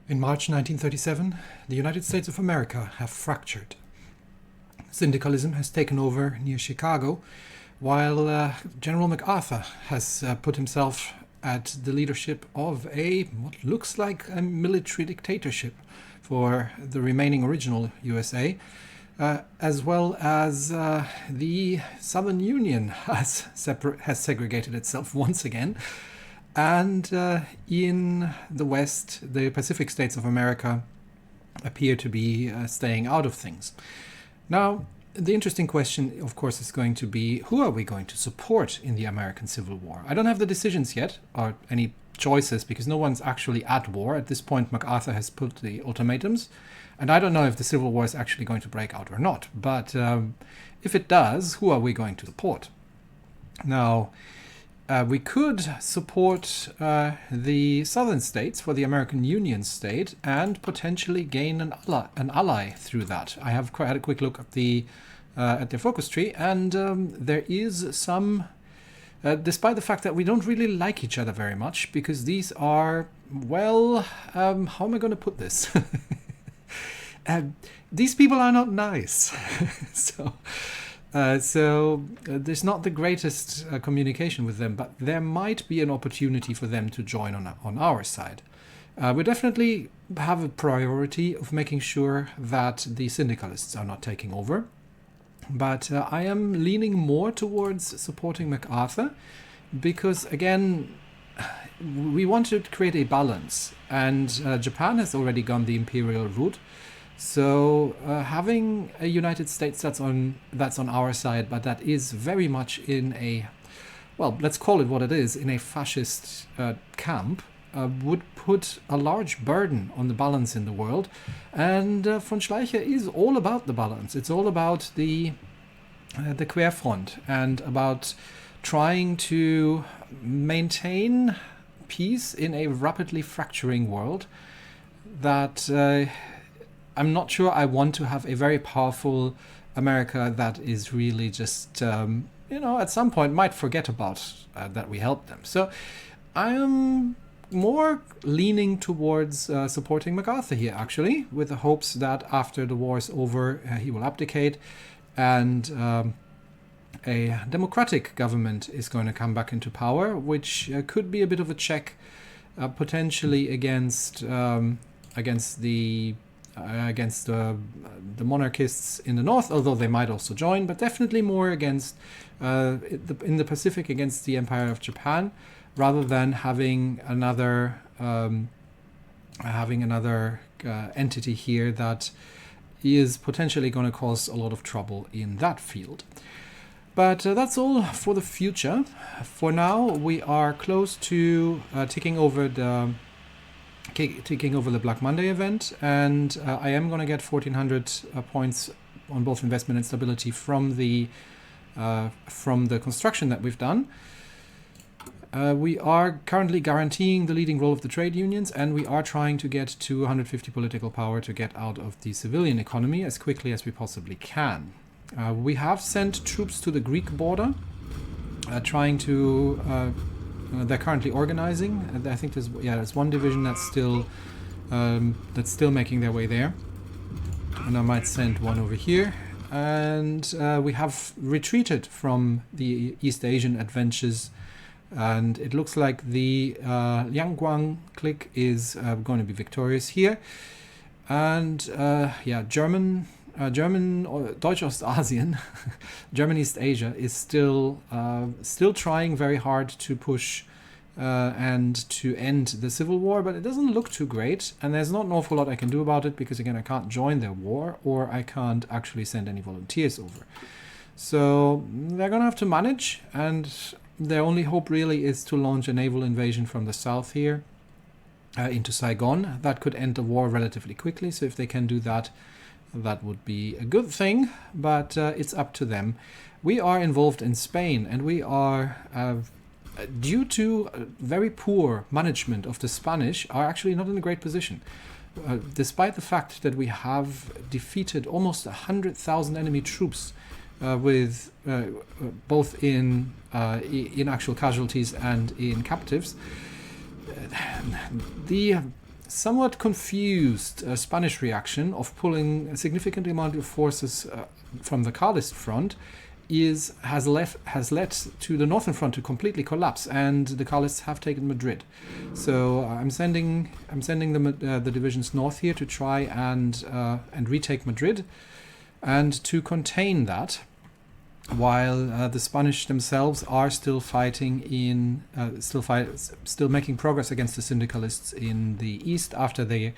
In March 1937, the United States of America have fractured. Syndicalism has taken over near Chicago, while General MacArthur has put himself at the leadership of what looks like a military dictatorship for the remaining original USA, as well as the Southern Union has segregated itself once again. And in the West, the Pacific states of America appear to be staying out of things. Now, the interesting question, of course, is going to be, who are we going to support in the American Civil War? I don't have the decisions yet, or any choices, because no one's actually at war. At this point, MacArthur has put the ultimatums, and I don't know if the Civil War is actually going to break out or not. But if it does, who are we going to support? Now, we could support the southern states for the American Union state and potentially gain an ally through that. I have had a quick look at their focus tree, and there is some, despite the fact that we don't really like each other very much, because these are, well, how am I going to put this? These people are not nice. So there's not the greatest communication with them, but there might be an opportunity for them to join on our side. We definitely have a priority of making sure that the syndicalists are not taking over. But I am leaning more towards supporting MacArthur because, again, we want to create a balance. And Japan has already gone the imperial route. So having a United States that's on our side, but that is very much in a, well, let's call it what it is, in a fascist camp, would put a large burden on the balance in the world. And von Schleicher is all about the balance. It's all about the Querfront and about trying to maintain peace in a rapidly fracturing world that... I'm not sure I want to have a very powerful America that is really just, at some point might forget about that we helped them. So I am more leaning towards supporting MacArthur here, actually, with the hopes that after the war is over, he will abdicate and a democratic government is going to come back into power, which could be a bit of a check potentially against the monarchists in the north, although they might also join, but definitely more against in the Pacific against the Empire of Japan, rather than having another entity here that is potentially going to cause a lot of trouble in that field. But that's all for the future. For now, we are close to taking over the Black Monday event, and I am going to get 1,400 points on both investment and stability from the construction that we've done. We are currently guaranteeing the leading role of the trade unions, and we are trying to get to 150 political power to get out of the civilian economy as quickly as we possibly can. We have sent troops to the Greek border, trying to... they're currently organizing. I think there's one division that's still making their way there, and I might send one over here. And we have retreated from the East Asian adventures, and it looks like the Liangguang clique is going to be victorious here. And German Deutsch-Ostasien, German East Asia is still trying very hard to push and to end the civil war, but it doesn't look too great, and there's not an awful lot I can do about it because, again, I can't join their war or I can't actually send any volunteers over. So they're going to have to manage, and their only hope really is to launch a naval invasion from the south here into Saigon. That could end the war relatively quickly, so if they can do that, that would be a good thing, but it's up to them. We are involved in Spain, and we are, due to very poor management of the Spanish, are actually not in a great position. Despite the fact that we have defeated almost 100,000 enemy troops, with both in actual casualties and in captives, the somewhat confused Spanish reaction of pulling a significant amount of forces from the Carlist front has led to the northern front to completely collapse, and the Carlists have taken Madrid. So I'm sending the divisions north here to try and retake Madrid, and to contain that, while the Spanish themselves are still fighting still making progress against the syndicalists in the east after the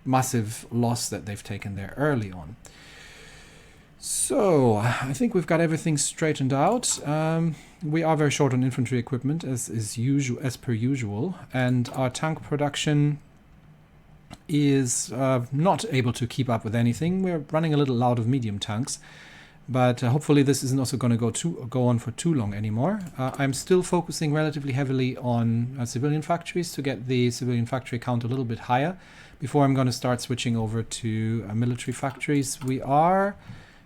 massive loss that they've taken there early on. So I think we've got everything straightened out. We are very short on infantry equipment as per usual, and our tank production is not able to keep up with anything. We're running a little out of medium tanks, but hopefully this isn't also going to go on for too long anymore. I'm still focusing relatively heavily on civilian factories to get the civilian factory count a little bit higher before I'm going to start switching over to military factories. We are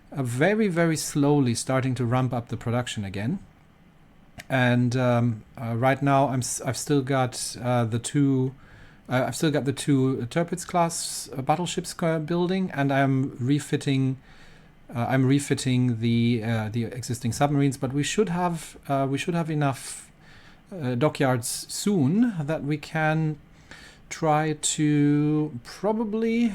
very, very slowly starting to ramp up the production again, and right now I've still got the two Tirpitz class battleships building, and I'm refitting the existing submarines. But we should have enough dockyards soon that we can try to probably.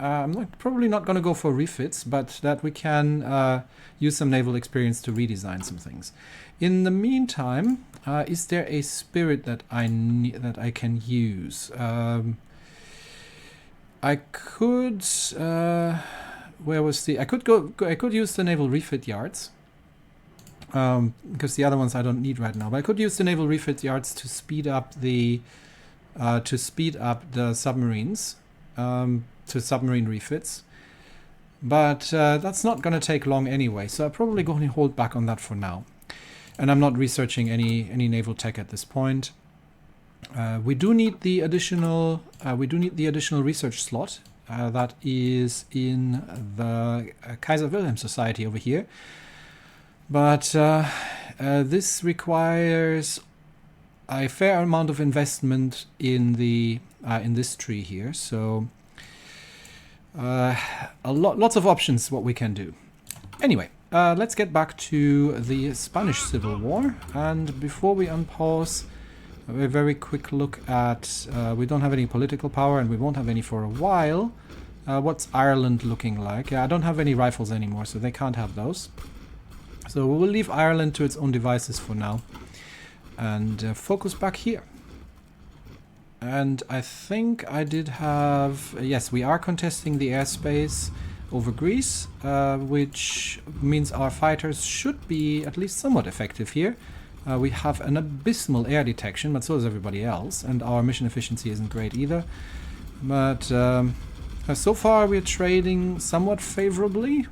I'm probably not going to go for refits, but that we can use some naval experience to redesign some things. In the meantime, is there a spirit that I can use? I could. Where was the? I could use the naval refit yards. Because the other ones I don't need right now. But I could use the naval refit yards to speed up the submarines. To submarine refits, but that's not going to take long anyway, so I'm probably going to hold back on that for now, and I'm not researching any naval tech at this point. We do need the additional research slot that is in the Kaiser Wilhelm Society over here, but this requires a fair amount of investment in this tree here, so lots of options what we can do. Anyway, let's get back to the Spanish Civil War, and before we unpause, a very quick look at we don't have any political power, and we won't have any for a while. What's Ireland looking like? I don't have any rifles anymore, so they can't have those, so we will leave Ireland to its own devices for now and focus back here. And I think I did have... yes, we are contesting the airspace over Greece, which means our fighters should be at least somewhat effective here. We have an abysmal air detection, but so does everybody else, and our mission efficiency isn't great either. But so far we're trading somewhat favorably.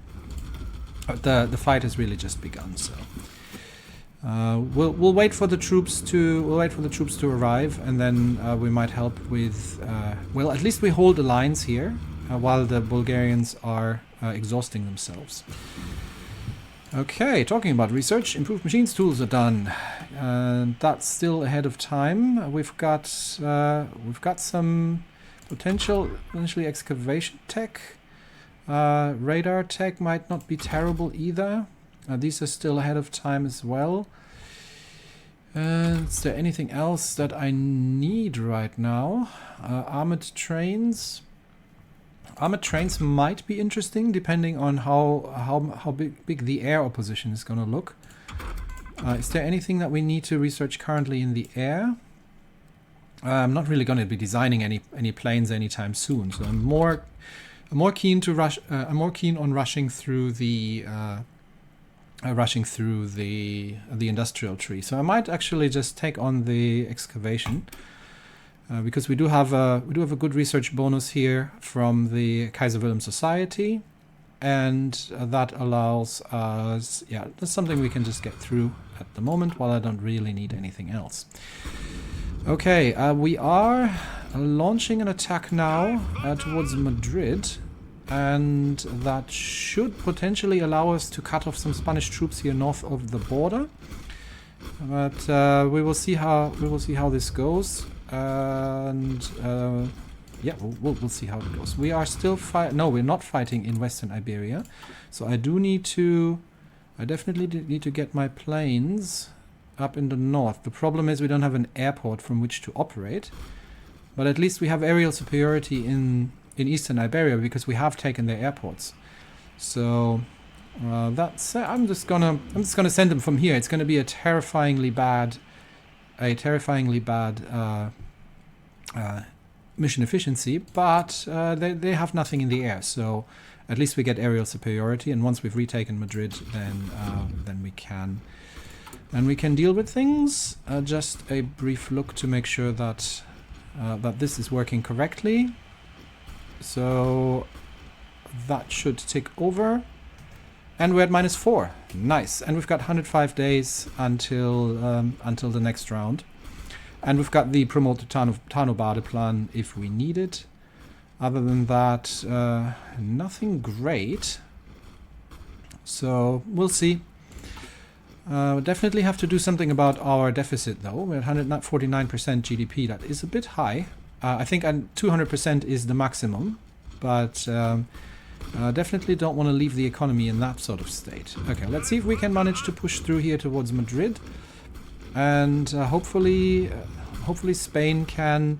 The fight has really just begun, so... we'll wait for the troops to arrive, and then we might help with. Well, at least we hold the lines here while the Bulgarians are exhausting themselves. Okay, talking about research, improved machines tools are done, and that's still ahead of time. We've got some potentially excavation tech, radar tech might not be terrible either. These are still ahead of time as well. Is there anything else that I need right now? Armored trains. Armored trains might be interesting depending on how big the air opposition is going to look. Is there anything that we need to research currently in the air? I'm not really going to be designing any planes anytime soon, so I'm more keen to rush. I'm more keen on rushing through the industrial tree. So I might actually just take on the excavation because we do have a good research bonus here from the Kaiser Wilhelm Society, and that allows us, yeah, that's something we can just get through at the moment while I don't really need anything else. Okay, we are launching an attack now towards Madrid. And that should potentially allow us to cut off some Spanish troops here north of the border. But we will see how this goes. And yeah, we'll see how it goes. We are still no, we're not fighting in Western Iberia. So I definitely need to get my planes up in the north. The problem is we don't have an airport from which to operate. But at least we have aerial superiority in Eastern Iberia because we have taken their airports. So that's I'm just gonna send them from here. It's gonna be a terrifyingly bad mission efficiency, but they have nothing in the air, so at least we get aerial superiority. And once we've retaken Madrid, then we can deal with things. Just a brief look to make sure that this is working correctly. So that should tick over. And we're at -4. Nice. And we've got 105 days until the next round. And we've got the promoted Tarnobade plan if we need it. Other than that, nothing great. So we'll see. We'll definitely have to do something about our deficit, though. We're at 149% GDP. That is a bit high. I think 200% is the maximum. But definitely don't want to leave the economy in that sort of state. Okay, let's see if we can manage to push through here towards Madrid. And hopefully Spain can...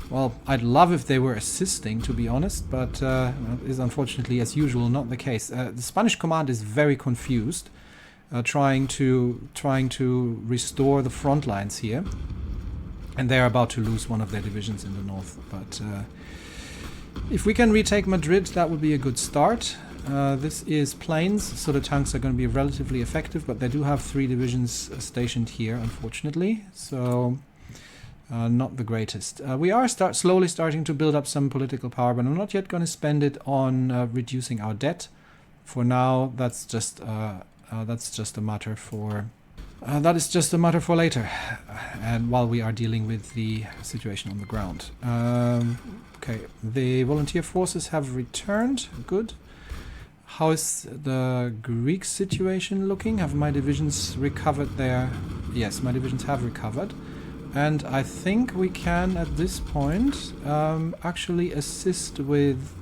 Well, I'd love if they were assisting, to be honest, but is unfortunately, as usual, not the case. The Spanish command is very confused, trying to restore the front lines here. And they're about to lose one of their divisions in the north. But if we can retake Madrid, that would be a good start. This is plains, so the tanks are going to be relatively effective, but they do have 3 divisions stationed here, unfortunately. So, not the greatest. We are slowly starting to build up some political power, but I'm not yet going to spend it on reducing our debt. For now, that's just a matter for... that is just a matter for later, and while we are dealing with the situation on the ground. Okay, the volunteer forces have returned. Good. How is the Greek situation looking? Have my divisions recovered there? Yes, my divisions have recovered. And I think we can, at this point, actually assist with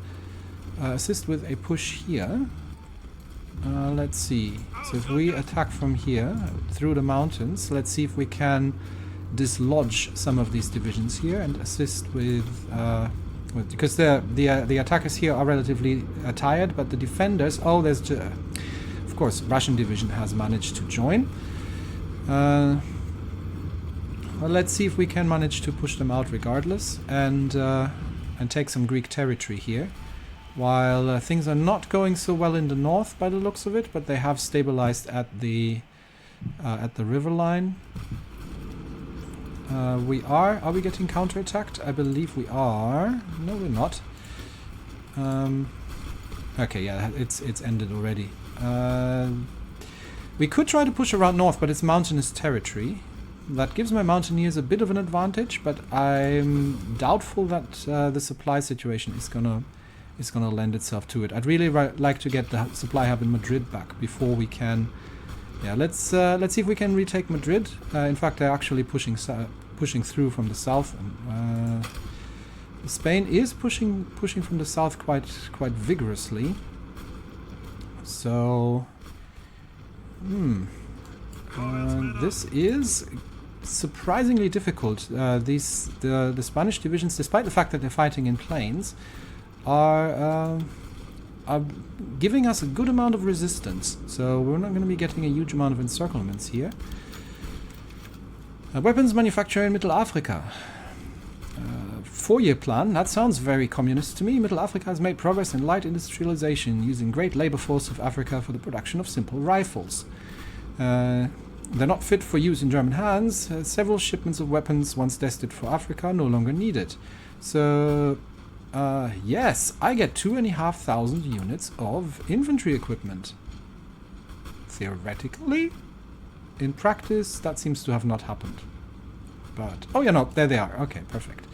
a push here. Let's see. So if we attack from here, through the mountains, let's see if we can dislodge some of these divisions here and assist with because the attackers here are relatively tired, but the defenders... Oh, there's... of course, Russian division has managed to join. Well, let's see if we can manage to push them out regardless, and take some Greek territory here. While things are not going so well in the north by the looks of it, but they have stabilized at the river line. Are we getting counterattacked? I believe we are. No, we're not. Okay, yeah, it's ended already. We could try to push around north, but it's mountainous territory. That gives my mountaineers a bit of an advantage, but I'm doubtful that the supply situation is gonna lend itself to it. I'd really like to get the supply hub in Madrid back before we can... Yeah, let's see if we can retake Madrid. In fact, they're actually pushing through from the south. Spain is pushing from the south quite vigorously. So, this is surprisingly difficult. The Spanish divisions, despite the fact that they're fighting in plains, are giving us a good amount of resistance, so we're not going to be getting a huge amount of encirclements here. Weapons manufacture in Middle Africa. 4-year plan, that sounds very communist to me. Middle Africa has made progress in light industrialization, using great labor force of Africa for the production of simple rifles. They're not fit for use in German hands. Several shipments of weapons once destined for Africa no longer needed. So... yes, I get 2,500 units of infantry equipment. Theoretically, in practice, that seems to have not happened. But, oh yeah, no, there they are. Okay, perfect.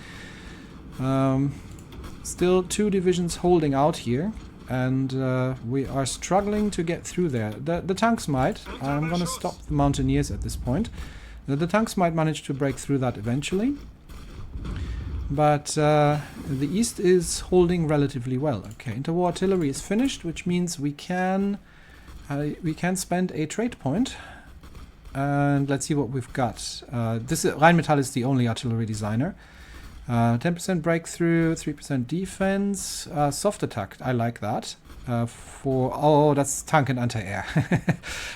Still 2 divisions holding out here, and we are struggling to get through there. The tanks might. I'm going to stop the mountaineers at this point. The tanks might manage to break through that eventually. But the east is holding relatively well. Okay, interwar artillery is finished, which means we can spend a trade point. And let's see what we've got. Rheinmetall is the only artillery designer. 10% breakthrough, 3% defense, soft attack. I like that. That's tank and anti-air,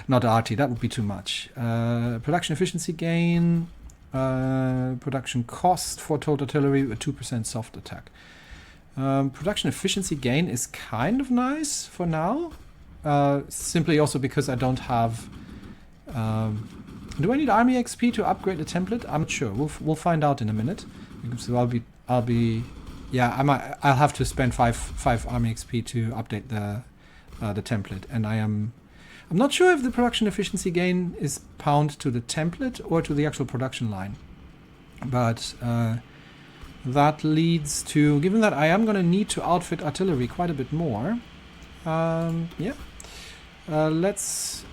not arty. That would be too much. Production efficiency gain, production cost for total artillery, 2% soft attack. Production efficiency gain is kind of nice for now. Simply also because I don't have. Do I need army XP to upgrade the template? I'm not sure. We'll find out in a minute. So I'll have to spend five army XP to update the template, and I'm not sure if the production efficiency gain is bound to the template or to the actual production line. But that leads to, given that I am going to need to outfit artillery quite a bit more. Let's.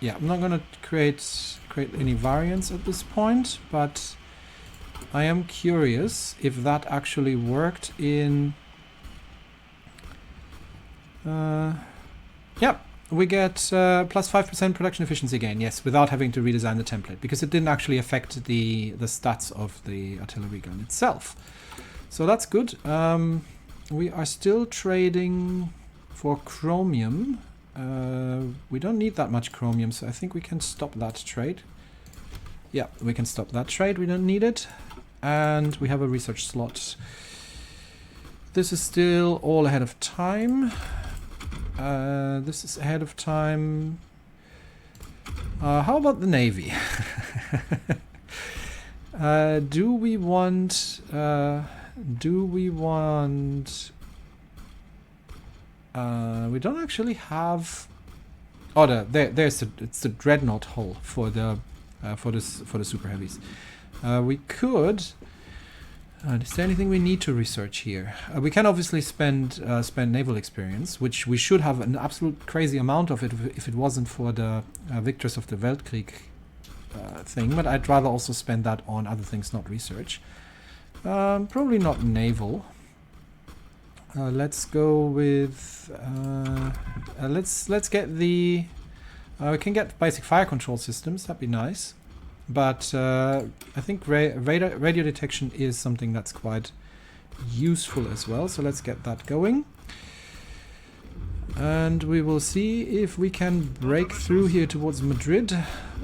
I'm not going to create any variants at this point, but I am curious if that actually worked in... we get plus 5% production efficiency gain, yes, without having to redesign the template, because it didn't actually affect the stats of the artillery gun itself. So that's good. We are still trading for chromium. We don't need that much chromium, so I think we can stop that trade. Yeah, we can stop that trade. We don't need it. And we have a research slot. This is still all ahead of time. This is ahead of time. How about the Navy? Do we want... we don't actually have... Oh, it's the dreadnought hull for the super heavies. We could... is there anything we need to research here? We can obviously spend naval experience, which we should have an absolute crazy amount of it if it wasn't for the Victors of the Weltkrieg thing. But I'd rather also spend that on other things, not research. Probably not naval. Let's go with... let's get the... we can get basic fire control systems, that'd be nice. But I think radio detection is something that's quite useful as well, so let's get that going. And we will see if we can break through here towards Madrid.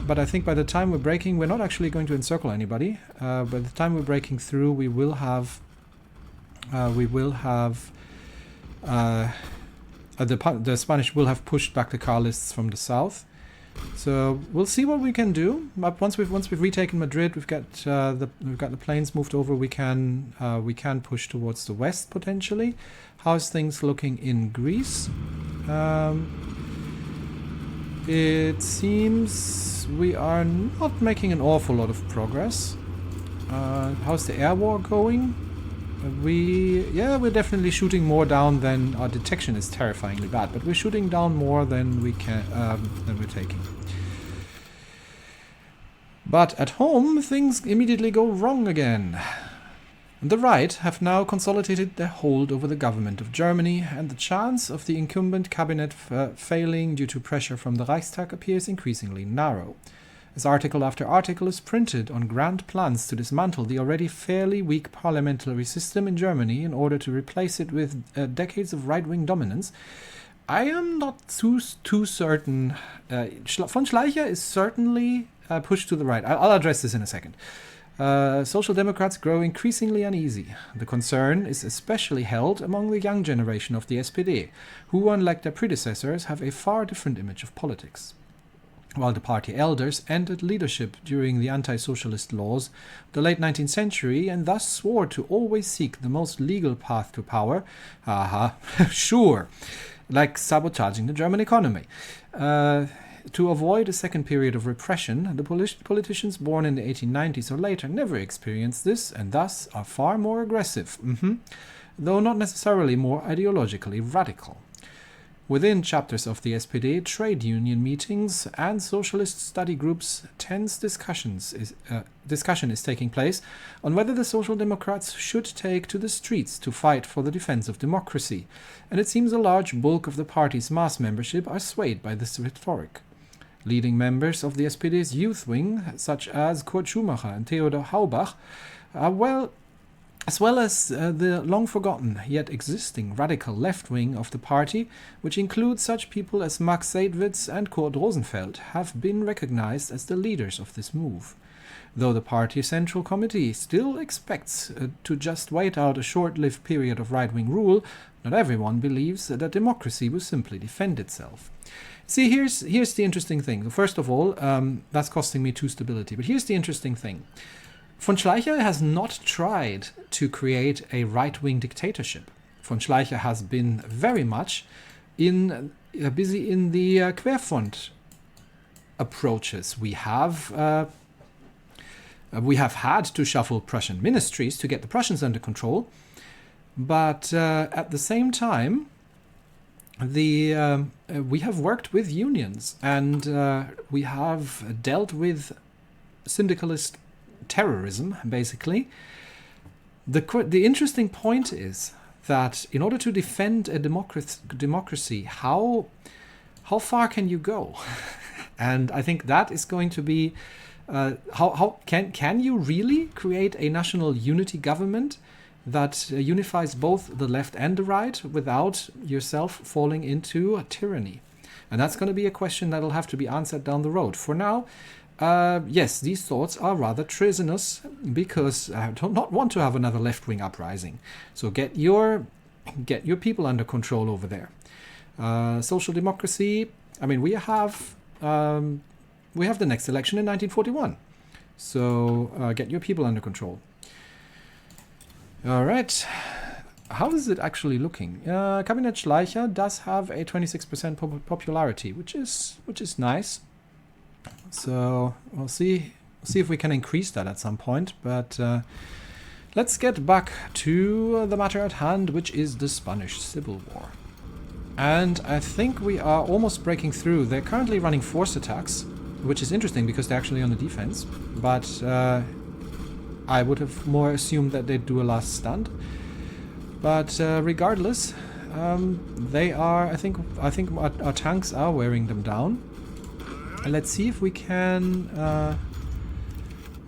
But I think by the time we're breaking, we're not actually going to encircle anybody. By the time we're breaking through, we will have... the Spanish will have pushed back the Carlists from the south. So we'll see what we can do. But once we've retaken Madrid, we've got the planes moved over. We can push towards the west potentially. How's things looking in Greece? It seems we are not making an awful lot of progress. How's the air war going? We're definitely shooting more down than our detection is terrifyingly bad, but we're shooting down more than we can than we're taking. But at home, things immediately go wrong again. The right have now consolidated their hold over the government of Germany, and the chance of the incumbent cabinet failing due to pressure from the Reichstag appears increasingly narrow. As article after article is printed on grand plans to dismantle the already fairly weak parliamentary system in Germany in order to replace it with decades of right-wing dominance, I am not too certain. Von Schleicher is certainly pushed to the right. I'll address this in a second. Social Democrats grow increasingly uneasy. The concern is especially held among the young generation of the SPD, who, unlike their predecessors, have a far different image of politics. While the party elders entered leadership during the anti-socialist laws of the late 19th century and thus swore to always seek the most legal path to power, sure, like sabotaging the German economy. To avoid a second period of repression, the politicians born in the 1890s or later never experienced this and thus are far more aggressive, though not necessarily more ideologically radical. Within chapters of the SPD, trade union meetings and socialist study groups, tense discussion is taking place on whether the Social Democrats should take to the streets to fight for the defense of democracy, and it seems a large bulk of the party's mass membership are swayed by this rhetoric. Leading members of the SPD's youth wing, such as Kurt Schumacher and Theodor Haubach, as well as the long-forgotten yet existing radical left wing of the party, which includes such people as Max Seydwitz and Kurt Rosenfeld, have been recognized as the leaders of this move. Though the party Central Committee still expects to just wait out a short-lived period of right-wing rule, not everyone believes that democracy will simply defend itself. See, here's the interesting thing. First of all, that's costing me 2 stability, but here's the interesting thing. Von Schleicher has not tried to create a right-wing dictatorship. Von Schleicher has been very much busy in the Querfront approaches. We have had to shuffle Prussian ministries to get the Prussians under control, but at the same time, we have worked with unions and we have dealt with syndicalist terrorism, basically. The interesting point is that in order to defend a democracy, how far can you go? And I think that is going to be how can you really create a national unity government that unifies both the left and the right without yourself falling into a tyranny? And that's going to be a question that'll have to be answered down the road. For now, yes, these thoughts are rather treasonous because I do not want to have another left-wing uprising. So get your people under control over there. Social democracy. I mean, we have the next election in 1941. So get your people under control. All right. How is it actually looking? Kabinett Schleicher does have a 26% popularity, which is nice. So we'll see if we can increase that at some point. But let's get back to the matter at hand, which is the Spanish Civil War. And I think we are almost breaking through. They're currently running force attacks, which is interesting because they're actually on the defense. But I would have more assumed that they'd do a last stand. But regardless, they are. I think our tanks are wearing them down. Let's see if we can...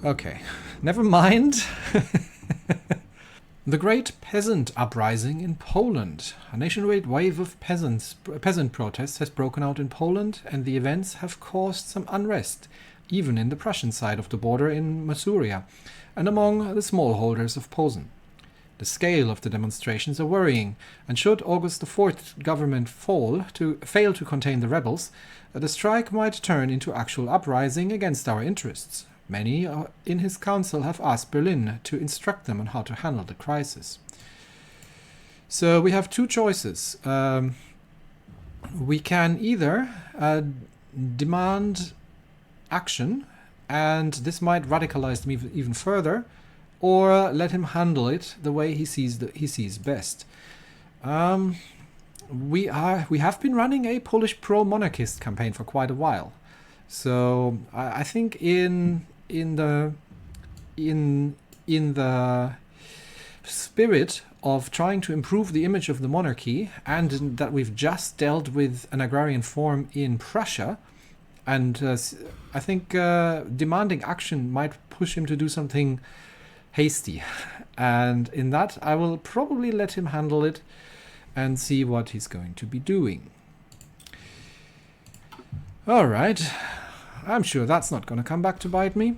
okay, never mind. The Great Peasant Uprising in Poland. A nationwide wave of peasant protests has broken out in Poland, and the events have caused some unrest, even in the Prussian side of the border in Masuria, and among the smallholders of Posen. The scale of the demonstrations are worrying, and should August IV government fail to contain the rebels, the strike might turn into actual uprising against our interests. Many in his council have asked Berlin to instruct them on how to handle the crisis. So we have 2 choices. We can either demand action, and this might radicalize them even further, or let him handle it the way he sees best. We have been running a Polish pro-monarchist campaign for quite a while, so I think in the spirit of trying to improve the image of the monarchy, and that we've just dealt with an agrarian form in Prussia, and I think demanding action might push him to do something hasty, and in that I will probably let him handle it and see what he's going to be doing. Alright, I'm sure that's not going to come back to bite me.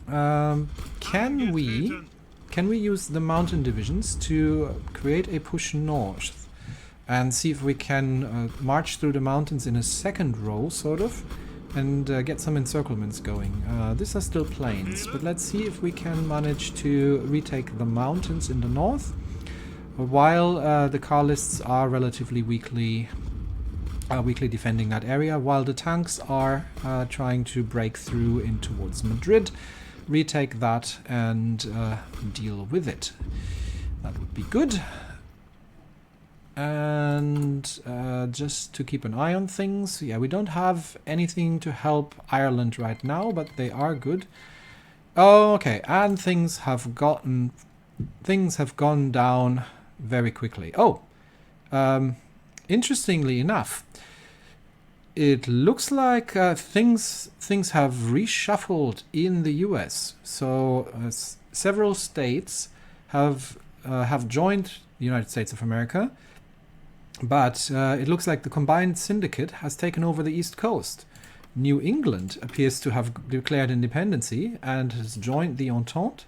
Can we use the mountain divisions to create a push north and see if we can march through the mountains in a second row, sort of, and get some encirclements going. These are still plains, but let's see if we can manage to retake the mountains in the north, while the Carlists are relatively weakly defending that area, while the tanks are trying to break through in towards Madrid, retake that, and deal with it. That would be good. And just to keep an eye on things, yeah, we don't have anything to help Ireland right now, but they are good. Oh, okay, and things have gone down very quickly. Oh, interestingly enough, it looks like things have reshuffled in the U.S. So several states have joined the United States of America, but it looks like the combined syndicate has taken over the East Coast. New England appears to have declared independency and has joined the Entente.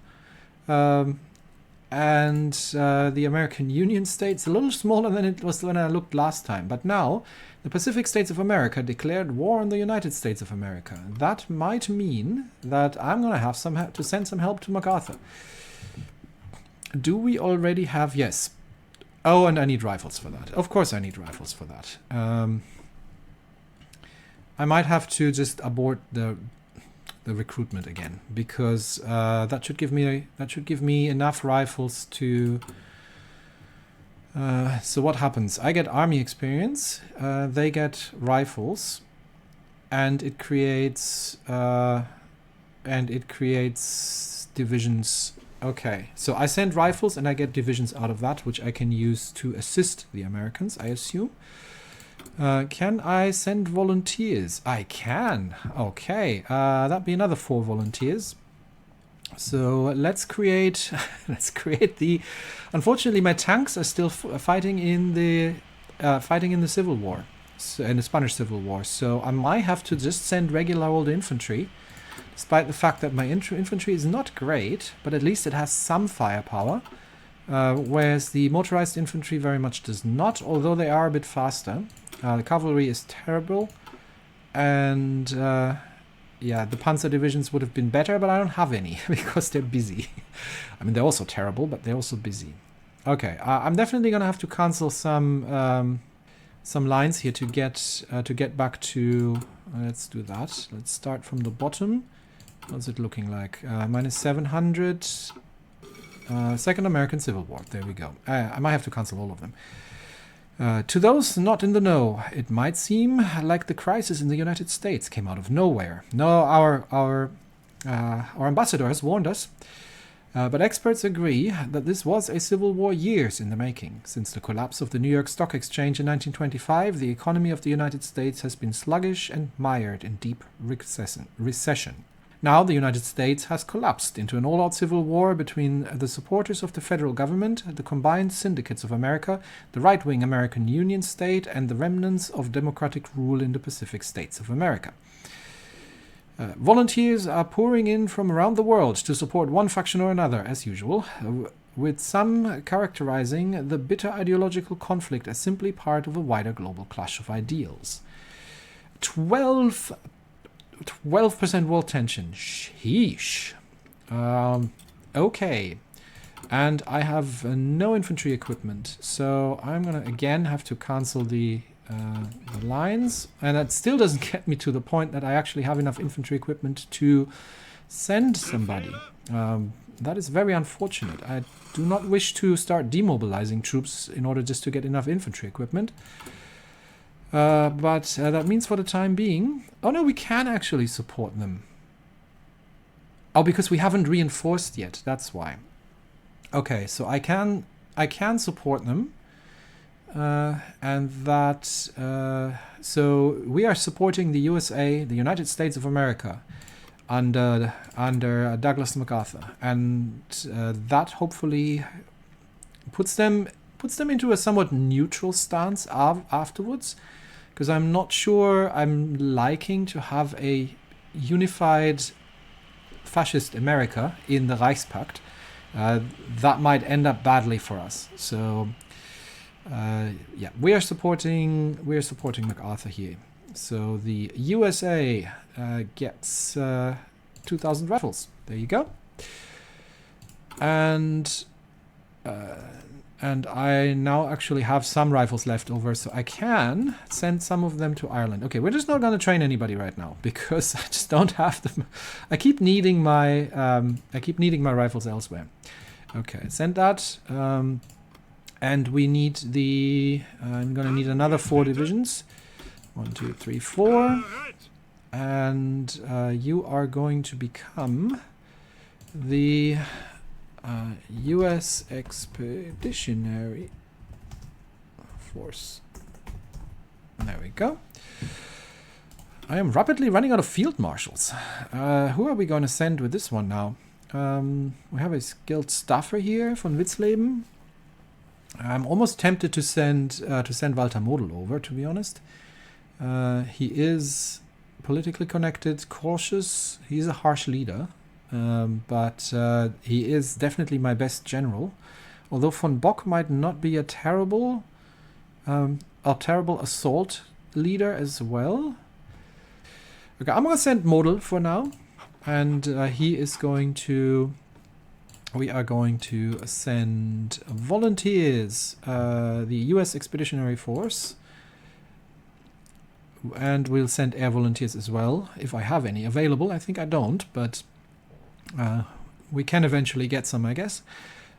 And the American Union states, a little smaller than it was when I looked last time. But now, the Pacific States of America declared war on the United States of America. That might mean that I'm going to have to send some help to MacArthur. Do we already have... Yes. Oh, and I need rifles for that. Of course I need rifles for that. I might have to just abort the recruitment again, because that should give me enough rifles to... so what happens? I get army experience, they get rifles, and it creates divisions. Okay, so I send rifles and I get divisions out of that, which I can use to assist the Americans, I assume. Can I send volunteers? I can. Okay, that'd be another 4 volunteers. So let's create the... Unfortunately, my tanks are still fighting in the Civil War, in the Spanish Civil War. So I might have to just send regular old infantry, despite the fact that my infantry is not great, but at least it has some firepower. Whereas the motorized infantry very much does not, although they are a bit faster. The cavalry is terrible, and yeah, the panzer divisions would have been better, but I don't have any because they're busy. I mean, they're also terrible, but they're also busy. Okay, I'm definitely gonna have to cancel some lines here to get back to. Let's do that. Let's start from the bottom. What's it looking like? Minus 700. Second American Civil War. There we go. I might have to cancel all of them. To those not in the know, it might seem like the crisis in the United States came out of nowhere. No, our ambassador has warned us, but experts agree that this was a civil war years in the making. Since the collapse of the New York Stock Exchange in 1925, the economy of the United States has been sluggish and mired in deep recession. Now the United States has collapsed into an all-out civil war between the supporters of the federal government, the combined syndicates of America, the right-wing American Union state, and the remnants of democratic rule in the Pacific States of America. Volunteers are pouring in from around the world to support one faction or another, as usual, with some characterizing the bitter ideological conflict as simply part of a wider global clash of ideals. 12% world tension. Sheesh. Okay. And I have no infantry equipment, so I'm gonna again have to cancel the lines, and that still doesn't get me to the point that I actually have enough infantry equipment to send somebody. That is very unfortunate. I do not wish to start demobilizing troops in order just to get enough infantry equipment. But that means for the time being... Oh no, we can actually support them. Oh, because we haven't reinforced yet, that's why. Okay, so I can support them. And that... so we are supporting the USA, the United States of America, under Douglas MacArthur. And that hopefully puts them into a somewhat neutral stance afterwards. Because I'm not sure I'm liking to have a unified fascist America in the Reichspakt. That might end up badly for us. So, yeah, we are supporting MacArthur here. So the USA gets 2,000 rifles. There you go. And I now actually have some rifles left over, so I can send some of them to Ireland. Okay, we're just not going to train anybody right now because I just don't have them. I keep needing my rifles elsewhere. Okay, send that. And we need the... I'm going to need another 4 divisions. 1, 2, 3, 4. And you are going to become the US Expeditionary Force. There we go. I am rapidly running out of field marshals. Who are we going to send with this one now? We have a skilled staffer here from Witzleben. I'm almost tempted to send Walter Model over, to be honest. He is politically connected, cautious. He's a harsh leader, but he is definitely my best general. Although von Bock might not be a terrible assault leader as well. Okay, I'm gonna send Model for now, and he is going to. We are going to send volunteers, the US Expeditionary Force, and we'll send air volunteers as well, if I have any available. I think I don't, but we can eventually get some, I guess.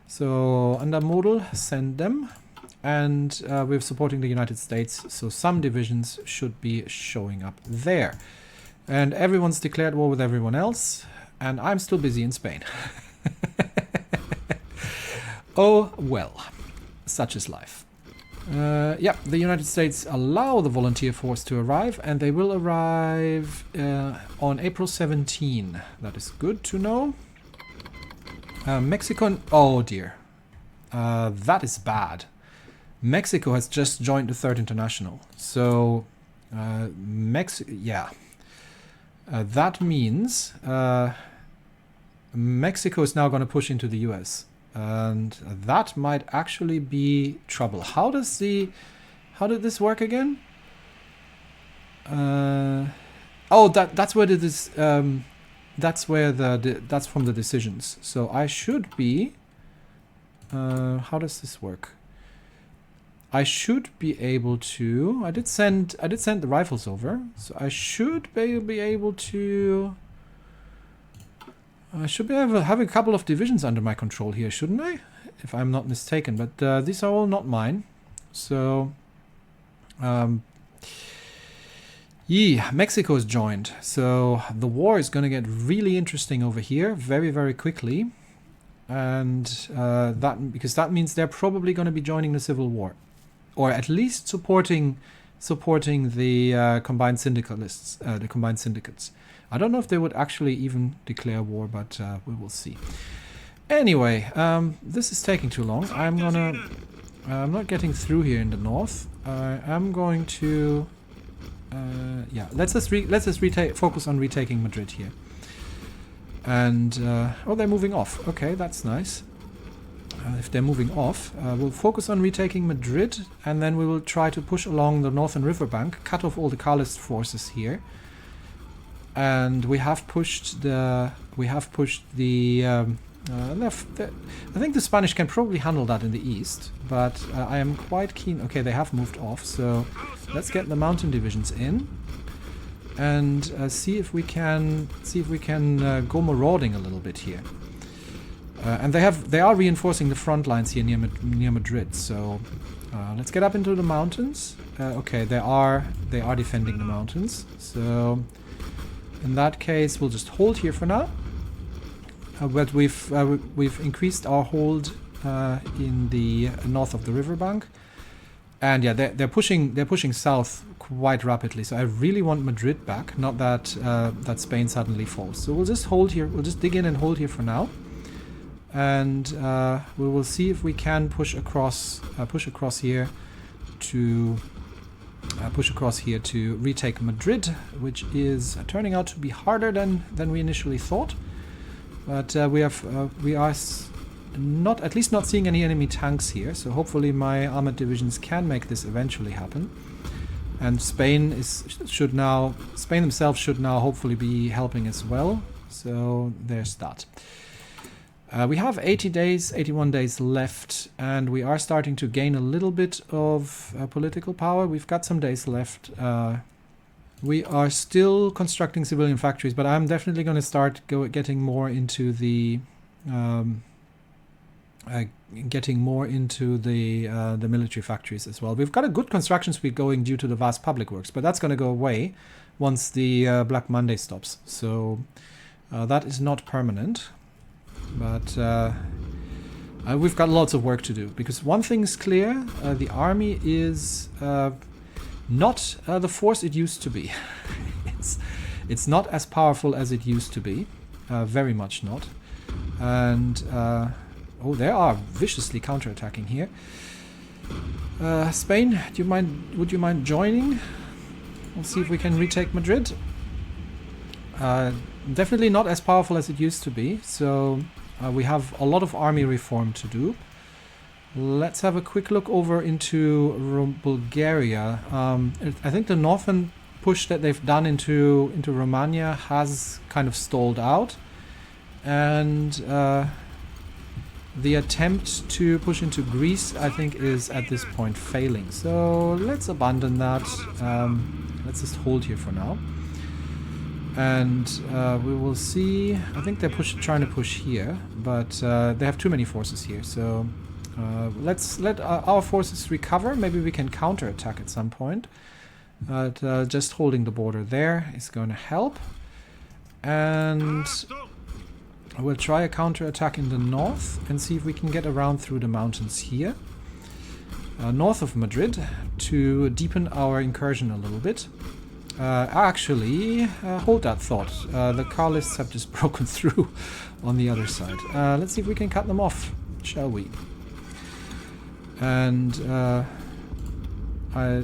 So under Model, send them, and we're supporting the United States, so some divisions should be showing up there. And everyone's declared war with everyone else, and I'm still busy in Spain. Oh, well, such is life. Yeah, the United States allow the volunteer force to arrive, and they will arrive on April 17. That is good to know. Mexico... Oh, dear. That is bad. Mexico has just joined the Third International. So, yeah. That means Mexico is now going to push into the US. And that might actually be trouble. How did this work again? Oh, that's where that's from the decisions. So I should be. How does this work? I should be able to. I did send the rifles over, so I should be able to. I should be able to have a couple of divisions under my control here, shouldn't I? If I'm not mistaken. But these are all not mine. So, yeah, Mexico is joined. So the war is going to get really interesting over here very, very quickly. And because that means they're probably going to be joining the Civil War. Or at least supporting the combined syndicalists, the combined syndicates. I don't know if they would actually even declare war, but we will see. Anyway, this is taking too long. I'm not getting through here in the north. I'm going to, yeah. Let's just focus on retaking Madrid here. And oh, they're moving off. Okay, that's nice. If they're moving off, we'll focus on retaking Madrid, and then we will try to push along the northern riverbank, cut off all the Carlist forces here. And we have pushed the left. I think the Spanish can probably handle that in the east, but I am quite keen. Okay, they have moved off, so let's get the mountain divisions in and see if we can go marauding a little bit here. And they are reinforcing the front lines here near Madrid. So let's get up into the mountains. Okay, they are defending the mountains. So. In that case, we'll just hold here for now. But we've increased our hold in the north of the riverbank, and yeah, they're pushing south quite rapidly. So I really want Madrid back, not that that Spain suddenly falls. So we'll just hold here. We'll just dig in and hold here for now, and we will see if we can push across here to. Push across here to retake Madrid, which is turning out to be harder than we initially thought. But we are at least not seeing any enemy tanks here, so hopefully my armored divisions can make this eventually happen. And Spain themselves should now hopefully be helping as well. So there's that. We have 81 days left, and we are starting to gain a little bit of political power. We've got some days left. We are still constructing civilian factories, but I'm definitely going to start getting more into the getting more into the military factories as well. We've got a good construction speed going due to the vast public works, but that's going to go away once the Black Monday stops. So that is not permanent, but we've got lots of work to do, because one thing is clear: the army is not the force it used to be. It's not as powerful as it used to be, very much not. And oh, they are viciously counterattacking here. Spain, would you mind joining? We'll see if we can retake Madrid. Definitely not as powerful as it used to be, so we have a lot of army reform to do. Let's have a quick look over into Bulgaria. I think the northern push that they've done into Romania has kind of stalled out, and the attempt to push into Greece, I think, is at this point failing. So let's abandon that. Let's just hold here for now. And we will see. I think they're trying to push here, but they have too many forces here. So let's let our forces recover. Maybe we can counterattack at some point. But just holding the border there is going to help. And we'll try a counterattack in the north and see if we can get around through the mountains here. North of Madrid, to deepen our incursion a little bit. Actually, hold that thought. The Carlists have just broken through on the other side. Let's see if we can cut them off, shall we? And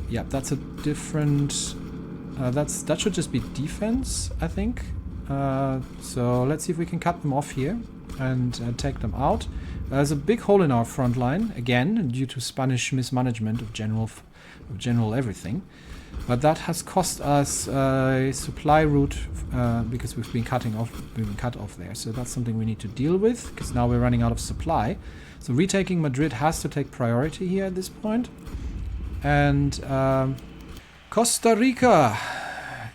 yeah, that's a different. That should just be defense, I think. So let's see if we can cut them off here and take them out. There's a big hole in our front line again due to Spanish mismanagement of general everything. But that has cost us a supply route because we've been cut off there. So that's something we need to deal with, because now we're running out of supply. So retaking Madrid has to take priority here at this point. And Costa Rica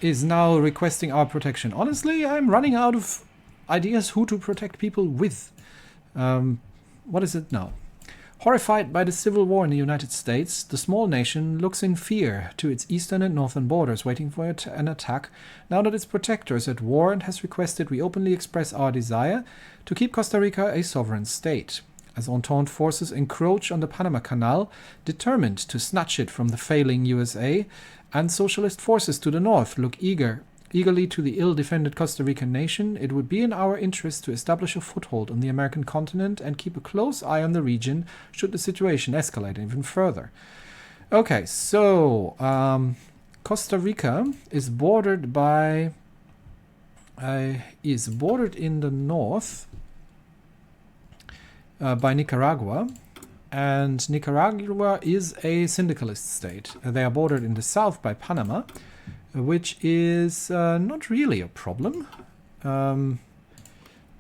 is now requesting our protection. Honestly, I'm running out of ideas who to protect people with. What is it now? Horrified by the civil war in the United States, the small nation looks in fear to its eastern and northern borders, waiting for an attack, now that its protector is at war, and has requested we openly express our desire to keep Costa Rica a sovereign state. As Entente forces encroach on the Panama Canal, determined to snatch it from the failing USA, and socialist forces to the north look eagerly to the ill-defended Costa Rican nation, it would be in our interest to establish a foothold on the American continent and keep a close eye on the region should the situation escalate even further. Okay, so Costa Rica is bordered in the north by Nicaragua, and Nicaragua is a syndicalist state. They are bordered in the south by Panama, which is not really a problem.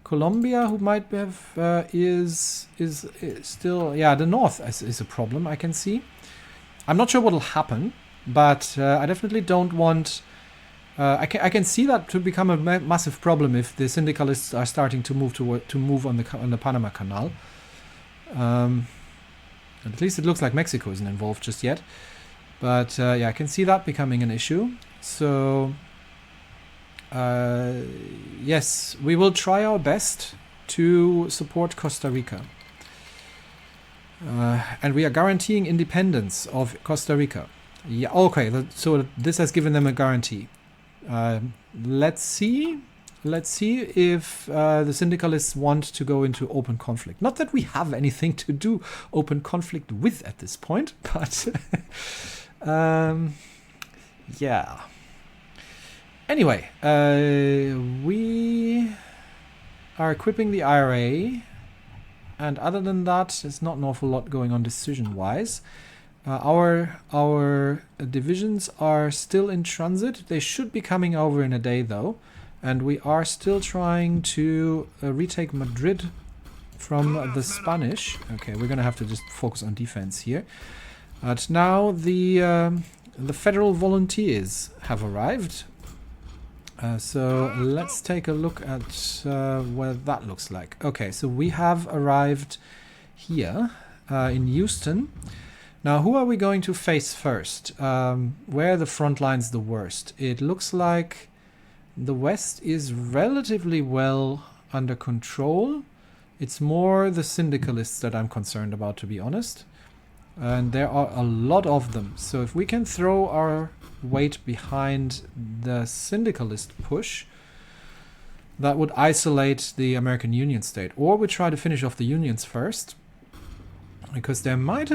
Colombia, who might have, is still, yeah, the north is a problem, I can see. I'm not sure what will happen, but I definitely don't want. I can see that to become a massive problem if the syndicalists are starting to move on the Panama Canal. At least it looks like Mexico isn't involved just yet. But yeah, I can see that becoming an issue. So yes, we will try our best to support Costa Rica. And we are guaranteeing independence of Costa Rica. Yeah, okay, so this has given them a guarantee. Let's see if the syndicalists want to go into open conflict. Not that we have anything to do open conflict with at this point, but yeah. Anyway, we are equipping the IRA, and other than that, there's not an awful lot going on decision-wise. Our divisions are still in transit. They should be coming over in a day, though. And we are still trying to retake Madrid from the Spanish. Okay, we're going to have to just focus on defense here. But now the federal volunteers have arrived. So let's take a look at what that looks like. Okay, so we have arrived here in Houston. Now, who are we going to face first? Where are the front lines the worst? It looks like the West is relatively well under control. It's more the syndicalists that I'm concerned about, to be honest. And there are a lot of them. So if we can throw our weight behind the syndicalist push, that would isolate the American Union state. Or we try to finish off the unions first, because there might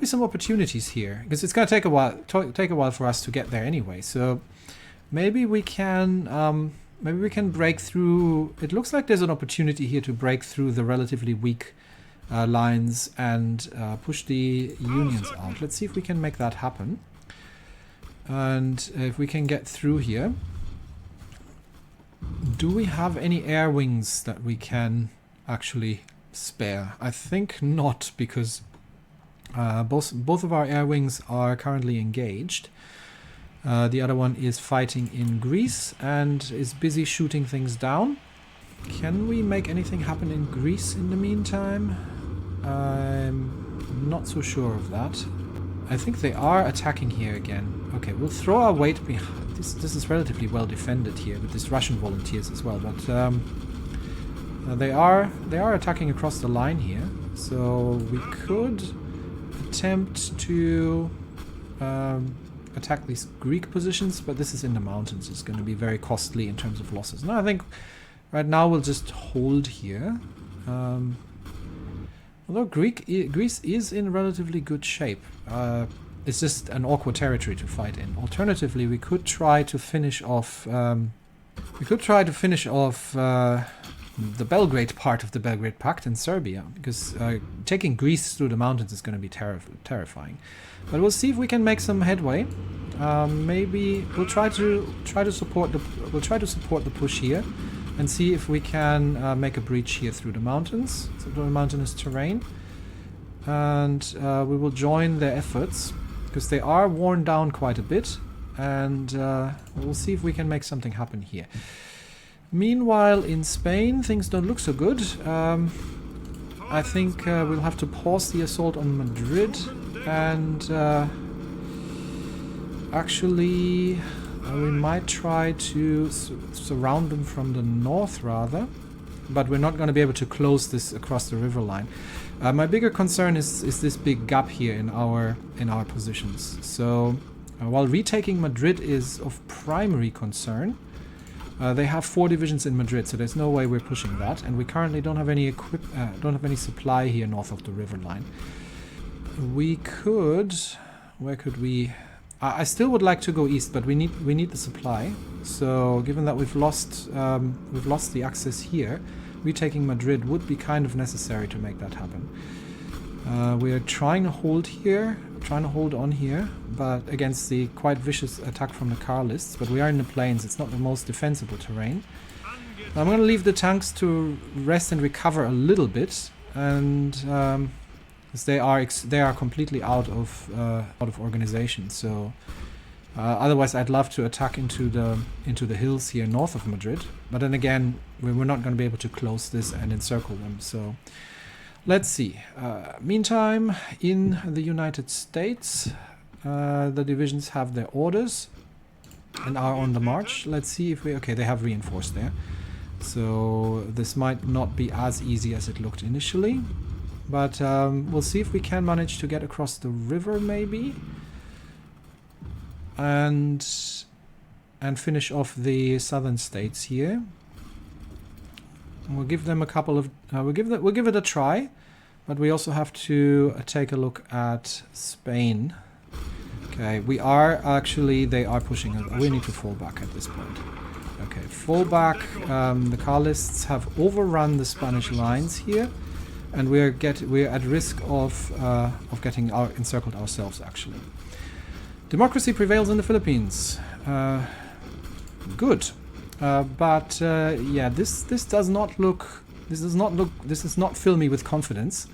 be some opportunities here. Because it's going to take a while for us to get there anyway. So maybe we can break through. It looks like there's an opportunity here to break through the relatively weak lines and push the unions out. Let's see if we can make that happen. And if we can get through here. Do we have any air wings that we can actually spare? I think not, because both of our air wings are currently engaged. The other one is fighting in Greece and is busy shooting things down. Can we make anything happen in Greece in the meantime? I'm not so sure of that. I think they are attacking here again. Okay, we'll throw our weight behind. This is relatively well defended here with these Russian volunteers as well, but they are attacking across the line here. So we could attempt to attack these Greek positions, but this is in the mountains. It's going to be very costly in terms of losses. No, I think right now we'll just hold here. Although Greece is in relatively good shape. It's just an awkward territory to fight in. Alternatively, we could try to finish off. The Belgrade part of the Belgrade Pact in Serbia, because taking Greece through the mountains is going to be terrifying. But we'll see if we can make some headway. Maybe we'll try to support the push here, and see if we can make a breach here through the mountains, through the mountainous terrain, and we will join their efforts, because they are worn down quite a bit, and we'll see if we can make something happen here. Meanwhile, in Spain, things don't look so good. I think we'll have to pause the assault on Madrid, and actually we might try to surround them from the north rather, but we're not going to be able to close this across the river line. My bigger concern is this big gap here in our positions. So while retaking Madrid is of primary concern, they have 4 divisions in Madrid, so there's no way we're pushing that, and we currently don't have any supply here north of the river line. We could, where could we? I still would like to go east, but we need the supply. So given that we've lost the access here, retaking Madrid would be kind of necessary to make that happen. We are trying to hold on here, but against the quite vicious attack from the Carlists. But we are in the plains; it's not the most defensible terrain. I'm going to leave the tanks to rest and recover a little bit, and as they are completely out of organization. So otherwise, I'd love to attack into the hills here north of Madrid. But then again, we're not going to be able to close this and encircle them. So let's see. Meantime, in the United States, the divisions have their orders and are on the march. Let's see if they have reinforced there. So this might not be as easy as it looked initially. But we'll see if we can manage to get across the river maybe. And finish off the southern states here. We'll give them a couple of we'll give it a try, but we also have to take a look at Spain. Okay, they are pushing us. We need to fall back at this point. Okay, fall back. The Carlists have overrun the Spanish lines here, and we're at risk of getting encircled ourselves actually. Democracy prevails in the Philippines. Good. But yeah, this does not fill me with confidence.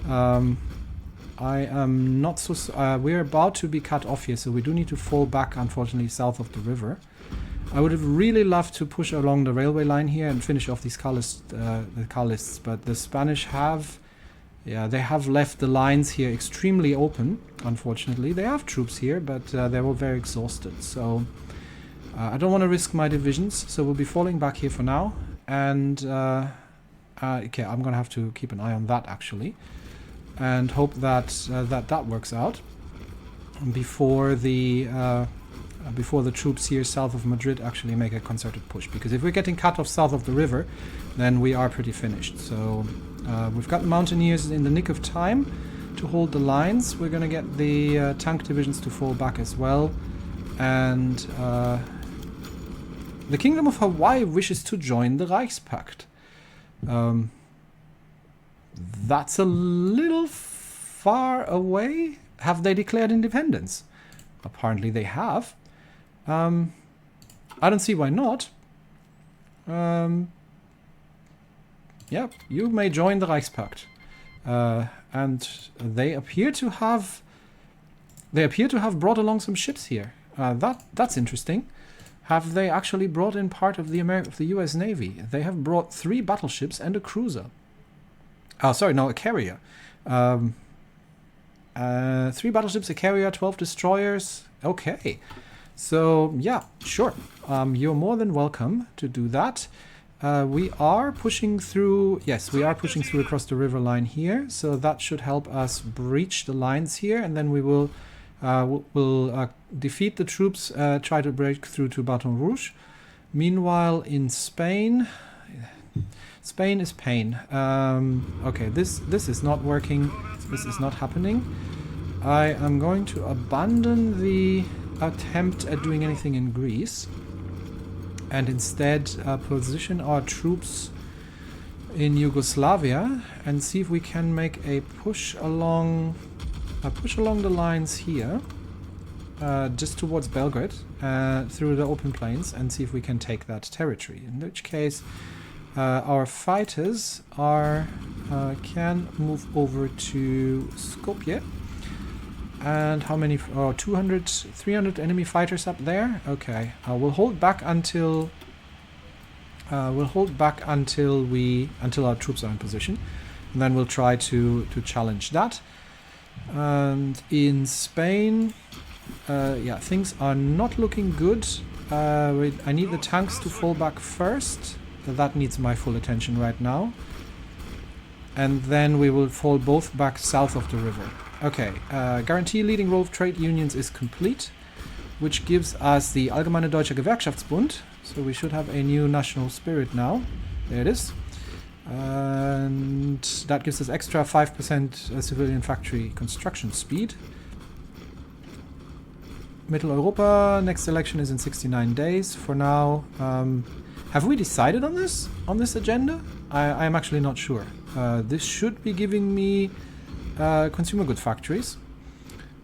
I am not so. We're about to be cut off here, so we do need to fall back, unfortunately, south of the river. I would have really loved to push along the railway line here and finish off these the Carlists, but the Spanish have Yeah, they have left the lines here extremely open, unfortunately. They have troops here, but they're all very exhausted. So I don't want to risk my divisions, so we'll be falling back here for now. And, okay, I'm going to have to keep an eye on that, actually. And hope that that works out before the troops here south of Madrid actually make a concerted push. Because if we're getting cut off south of the river, then we are pretty finished. So we've got the Mountaineers in the nick of time to hold the lines. We're going to get the tank divisions to fall back as well. And the Kingdom of Hawaii wishes to join the Reichspakt. That's a little far away. Have they declared independence? Apparently they have. I don't see why not. Yeah, you may join the Reichspakt. And they appear to have brought along some ships here. That's interesting. Have they actually brought in part of the US Navy? They have brought 3 battleships and a cruiser. Oh, sorry, no, a carrier. 3 battleships, a carrier, 12 destroyers. Okay. So, yeah, sure. You're more than welcome to do that. We are pushing through... Yes, we are pushing through across the river line here. So that should help us breach the lines here. And then we will defeat the troops, try to break through to Baton Rouge. Meanwhile, in Spain... Spain is pain. Okay, this is not working. This is not happening. I am going to abandon the attempt at doing anything in Greece and instead position our troops in Yugoslavia and see if we can make a push along the lines here, just towards Belgrade, through the open plains, and see if we can take that territory. In which case, our fighters can move over to Skopje. And how many? Oh, 200, 300 enemy fighters up there. Okay, we'll hold back until our troops are in position, and then we'll try to challenge that. And in Spain, yeah, things are not looking good. I need the tanks to fall back first. That needs my full attention right now. And then we will fall both back south of the river. Okay, guarantee leading role of trade unions is complete, which gives us the Allgemeine Deutsche Gewerkschaftsbund. So we should have a new national spirit now. There it is. And that gives us extra 5% civilian factory construction speed. Mitteleuropa, next election is in 69 days. For now, have we decided on this agenda? I am actually not sure. This should be giving me consumer good factories.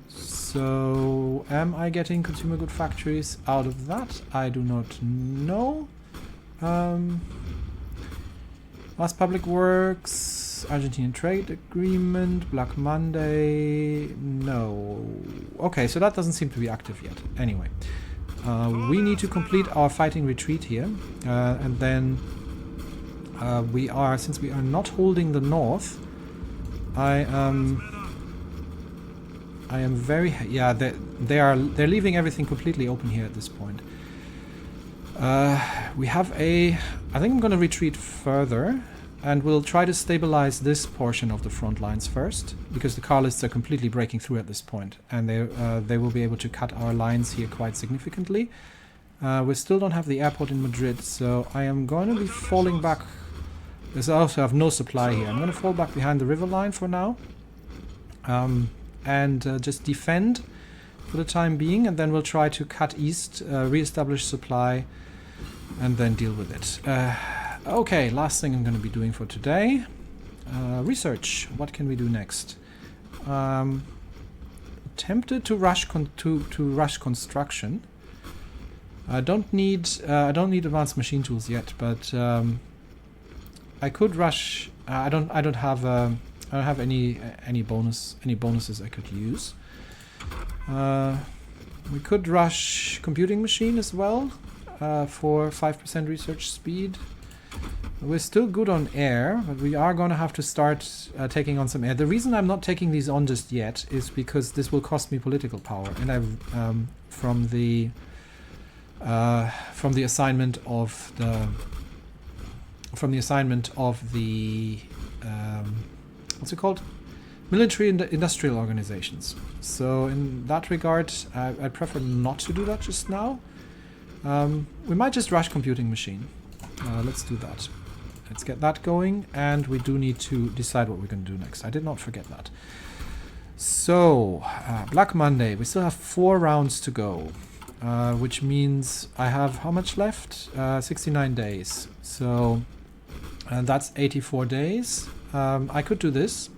So, am I getting consumer good factories out of that? I do not know. Mass Public Works, Argentinian Trade Agreement, Black Monday, no. Okay, so that doesn't seem to be active yet. Anyway, we need to complete our fighting retreat here, and then since we are not holding the north, I am very... Yeah, they're leaving everything completely open here at this point. We have I think I'm going to retreat further, and we'll try to stabilize this portion of the front lines first, because the Carlists are completely breaking through at this point, and they will be able to cut our lines here quite significantly. We still don't have the airport in Madrid, so I am going to be falling back. I also have no supply here. I'm going to fall back behind the river line for now, and just defend for the time being, and then we'll try to cut east, re-establish supply, and then deal with it. Okay, last thing I'm going to be doing for today. Research. What can we do next? Tempted to rush rush construction. I don't need advanced machine tools yet, but I could rush. I don't have any bonuses I could use. We could rush computing machine as well, for 5% research speed. We're still good on air, but we are going to have to start taking on some air. The reason I'm not taking these on just yet is because this will cost me political power, and I've from the assignment of the what's it called? Military and industrial organizations. So in that regard, I prefer not to do that just now. We might just rush computing machine. Let's do that. Let's get that going, and we do need to decide what we're going to do next. I did not forget that. So, Black Monday. We still have 4 rounds to go, which means I have how much left? 69 days. So, and that's 84 days. I could do this.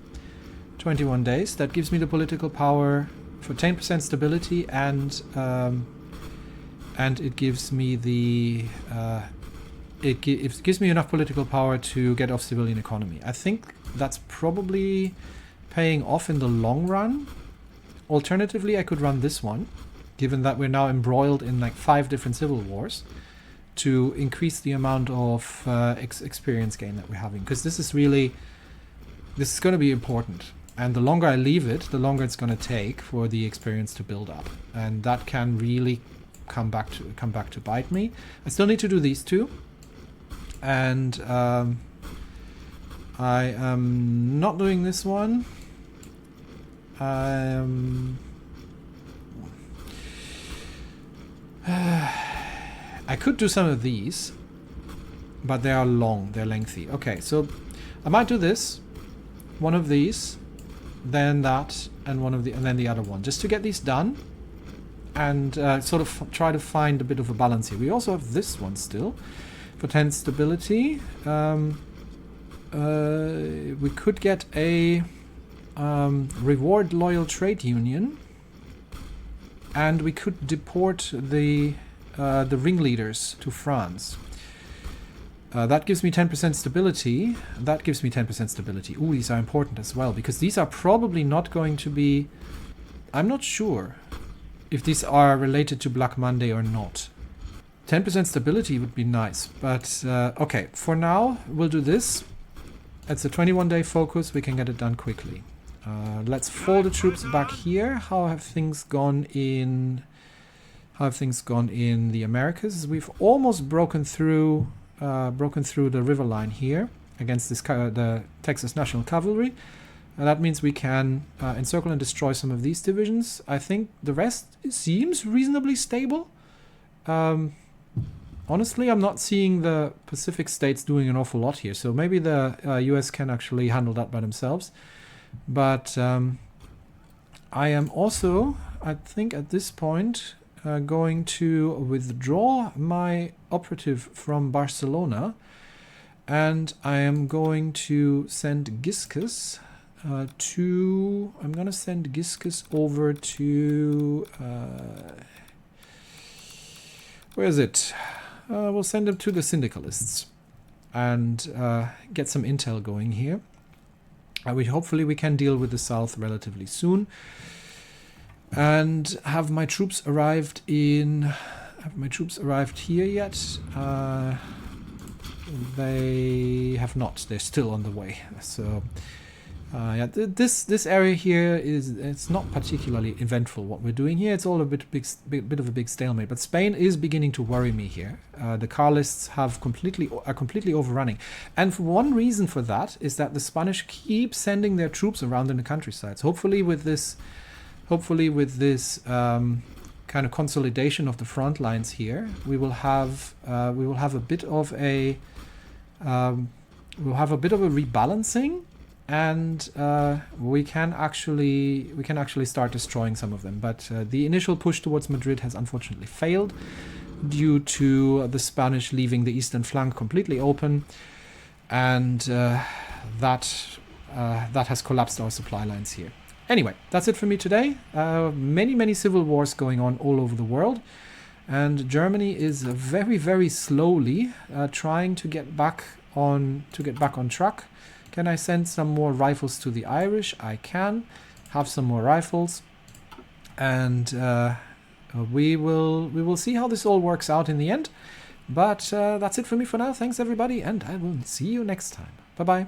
21 days. That gives me the political power for 10% stability, and it gives me the it gives me enough political power to get off civilian economy. I think that's probably paying off in the long run. Alternatively, I could run this one, given that we're now embroiled in like 5 different civil wars, to increase the amount of experience gain that we're having, because this is going to be important. And the longer I leave it, the longer it's going to take for the experience to build up, and that can really come back to bite me. I still need to do these 2, and I am not doing this one. I could do some of these, but they are long, they're lengthy. Okay, so I might do this, one of these, then that, and then the other one, just to get these done, and sort of try to find a bit of a balance here. We also have this one still for 10 stability. We could get a reward loyal trade union, and we could deport the ringleaders to France. That gives me 10% stability. That gives me 10% stability. Ooh, these are important as well, because these are probably not going to be... I'm not sure if these are related to Black Monday or not. 10% stability would be nice, but okay, for now, we'll do this. It's a 21-day focus. We can get it done quickly. Let's fold the troops back here. How have things gone in the Americas? We've almost broken through the river line here against the Texas National Cavalry. That means we can encircle and destroy some of these divisions. I think the rest seems reasonably stable. Honestly, I'm not seeing the Pacific states doing an awful lot here, so maybe the US can actually handle that by themselves. But I am also, I think at this point, going to withdraw my operative from Barcelona, and I am going to send Giscus I'm going to send Giscus over to where is it? We'll send him to the syndicalists and get some intel going here. Hopefully we can deal with the south relatively soon. And have my troops arrived here yet? They have not. They're still on the way. So yeah, this area here it's not particularly eventful what we're doing here. It's all a bit of a big stalemate. But Spain is beginning to worry me here. The Carlists are completely overrunning, and one reason for that is that the Spanish keep sending their troops around in the countrysides. Hopefully with this kind of consolidation of the front lines here, we will have a bit of a rebalancing, and we can actually start destroying some of them. But the initial push towards Madrid has unfortunately failed due to the Spanish leaving the eastern flank completely open, and that has collapsed our supply lines here. Anyway, that's it for me today. Many civil wars going on all over the world, and Germany is very, very slowly trying to get back on track. Can I send some more rifles to the Irish? I can have some more rifles, and we will see how this all works out in the end. But that's it for me for now. Thanks, everybody, and I will see you next time. Bye-bye.